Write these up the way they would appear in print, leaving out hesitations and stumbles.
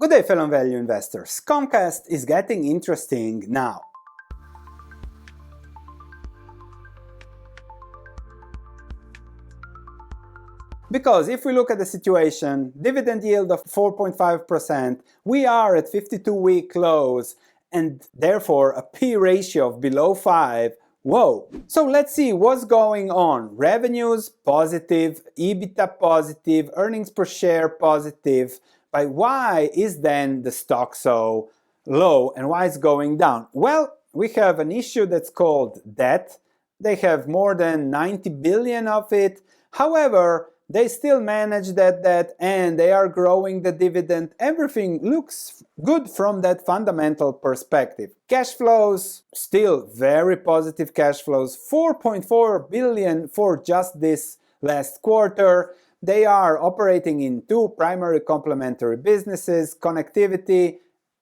Good day, fellow value investors. Comcast is getting interesting now. Because if we look at the situation, dividend yield of 4.5%, we are at 52-week lows and therefore a P ratio of below 5. Whoa! So let's see what's going on. Revenues positive, EBITDA positive, earnings per share positive. But why is then the stock so low and why it's going down? Well, we have an issue that's called debt. They have more than 90 billion of it. However, they still manage that debt and they are growing the dividend. Everything looks good from that fundamental perspective. Cash flows, still very positive cash flows, 4.4 billion for just this last quarter. They are operating in two primary complementary businesses, connectivity,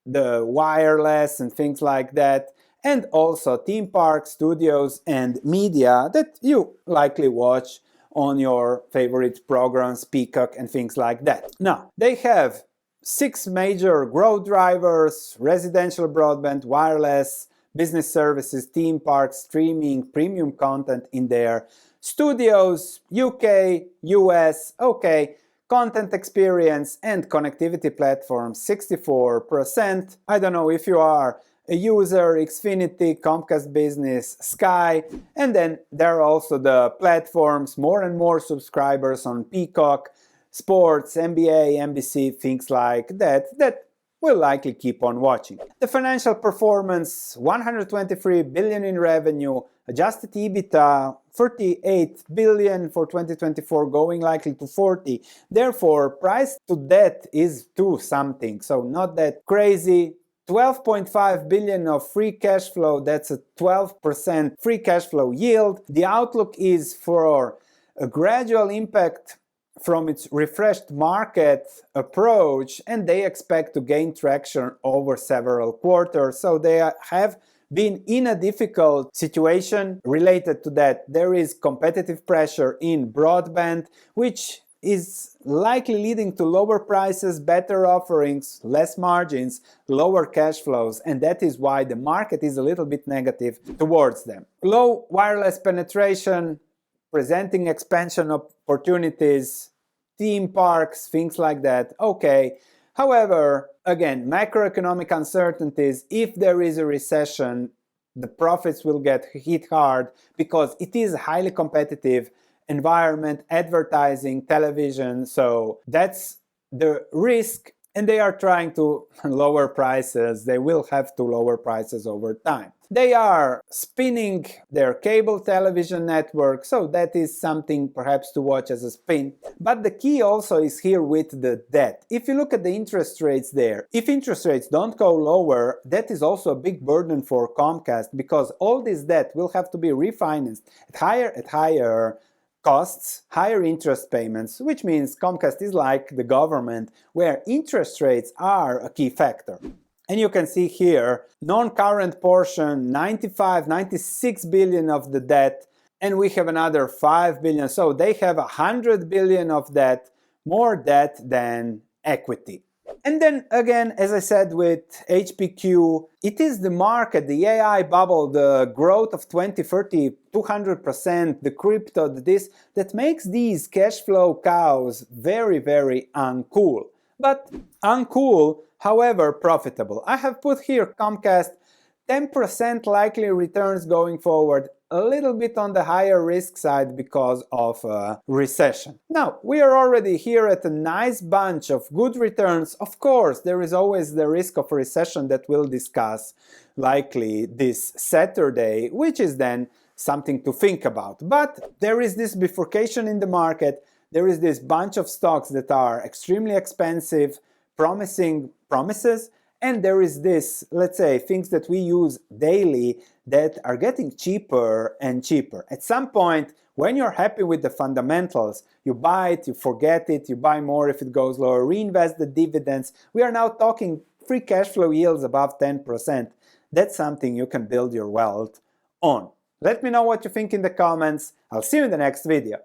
the wireless and things like that, and also theme parks, studios, and media that you likely watch on your favorite programs, Peacock, and things like that. Now, they have 6 major growth drivers: residential broadband, wireless, business services, theme parks, streaming, premium content in there, studios, UK, US, okay, content experience and connectivity platforms, 64%. I don't know if you are a user, Xfinity, Comcast Business, Sky, and then there are also the platforms, more and more subscribers on Peacock, sports, NBA, NBC, things like that will likely keep on watching. The financial performance, 123 billion in revenue, adjusted EBITDA 38 billion for 2024, going likely to 40. Therefore, price to debt is 2 something, so not that crazy. 12.5 billion of free cash flow, that's a 12% free cash flow yield. The outlook is for a gradual impact from its refreshed market approach, and they expect to gain traction over several quarters. So they have been in a difficult situation related to that. There is competitive pressure in broadband, which is likely leading to lower prices, better offerings, less margins, lower cash flows, and that is why the market is a little bit negative towards them. Low wireless penetration, presenting expansion opportunities, theme parks, things like that, okay. However, again, macroeconomic uncertainties, if there is a recession, the profits will get hit hard because it is a highly competitive environment, advertising, television, so that's the risk, and they are trying to lower prices. They will have to lower prices over time. They are spinning their cable television network, so that is something perhaps to watch as a spin. But the key also is here with the debt. If you look at the interest rates there, if interest rates don't go lower, that is also a big burden for Comcast because all this debt will have to be refinanced at higher costs, higher interest payments, which means Comcast is like the government where interest rates are a key factor. And you can see here, non-current portion, 96 billion of the debt, and we have another 5 billion. So they have 100 billion of debt, more debt than equity. And then again, as I said with HPQ, it is the market, the AI bubble, the growth of 20, 30, 200%, the crypto, this, that makes these cash flow cows very, very uncool. But uncool, however profitable. I have put here Comcast, 10% likely returns going forward, a little bit on the higher risk side because of recession. Now, we are already here at a nice bunch of good returns. Of course, there is always the risk of recession that we'll discuss likely this Saturday, which is then something to think about. But there is this bifurcation in the market. There is this bunch of stocks that are extremely expensive, promising promises, and there is this, let's say, things that we use daily that are getting cheaper and cheaper. At some point, when you're happy with the fundamentals, you buy it, you forget it, you buy more if it goes lower, reinvest the dividends. We are now talking free cash flow yields above 10%. That's something you can build your wealth on. Let me know what you think in the comments. I'll see you in the next video.